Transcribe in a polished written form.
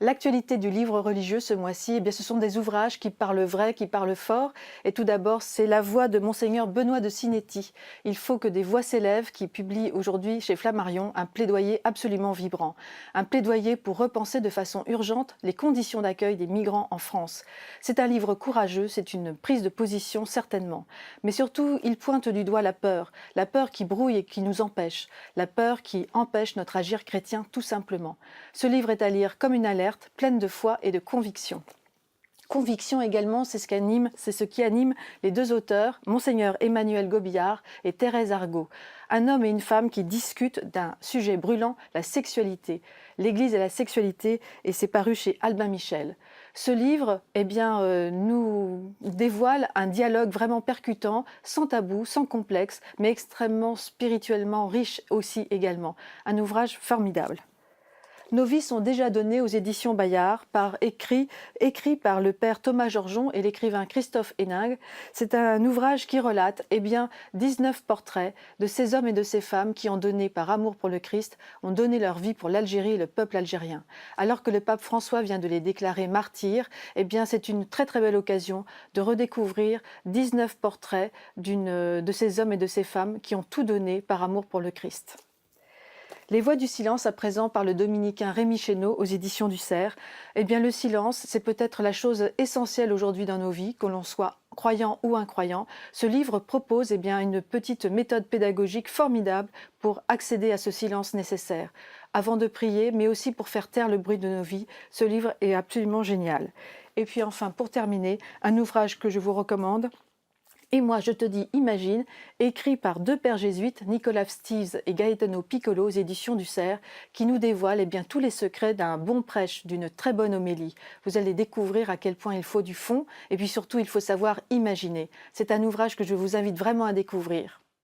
L'actualité du livre religieux ce mois-ci, eh bien, ce sont des ouvrages qui parlent vrai, qui parlent fort. Et tout d'abord, c'est la voix de Monseigneur Benoît de Sinetti. Il faut que des voix s'élèvent qui publie aujourd'hui chez Flammarion un plaidoyer absolument vibrant. Un plaidoyer pour repenser de façon urgente les conditions d'accueil des migrants en France. C'est un livre courageux, c'est une prise de position certainement. Mais surtout, il pointe du doigt la peur qui brouille et qui nous empêche, la peur qui empêche notre agir chrétien tout simplement. Ce livre est à lire comme une alerte, pleine de foi et de conviction. Conviction également, c'est ce qui anime les deux auteurs, Monseigneur Emmanuel Gobillard et Thérèse Argot. Un homme et une femme qui discutent d'un sujet brûlant, la sexualité. L'Église et la sexualité, et c'est paru chez Albin Michel. Ce livre, nous dévoile un dialogue vraiment percutant, sans tabou, sans complexe, mais extrêmement spirituellement riche aussi également. Un ouvrage formidable. Nos vies sont déjà données aux éditions Bayard, écrit par le père Thomas Georgeon et l'écrivain Christophe Héningue. C'est un ouvrage qui relate 19 portraits de ces hommes et de ces femmes qui ont donné par amour pour le Christ, ont donné leur vie pour l'Algérie et le peuple algérien. Alors que le pape François vient de les déclarer martyrs, c'est une très très belle occasion de redécouvrir 19 portraits de ces hommes et de ces femmes qui ont tout donné par amour pour le Christ. Les voix du silence à présent par le dominicain Rémi Chéneau aux éditions du Cerf. Le silence, c'est peut-être la chose essentielle aujourd'hui dans nos vies, que l'on soit croyant ou incroyant. Ce livre propose une petite méthode pédagogique formidable pour accéder à ce silence nécessaire. Avant de prier, mais aussi pour faire taire le bruit de nos vies, ce livre est absolument génial. Et puis enfin, pour terminer, un ouvrage que je vous recommande, Et moi, je te dis, imagine, écrit par deux pères jésuites, Nicolas Steves et Gaetano Piccolo, aux éditions du Cerf, qui nous dévoilent tous les secrets d'un bon prêche, d'une très bonne homélie. Vous allez découvrir à quel point il faut du fond, et puis surtout, il faut savoir imaginer. C'est un ouvrage que je vous invite vraiment à découvrir.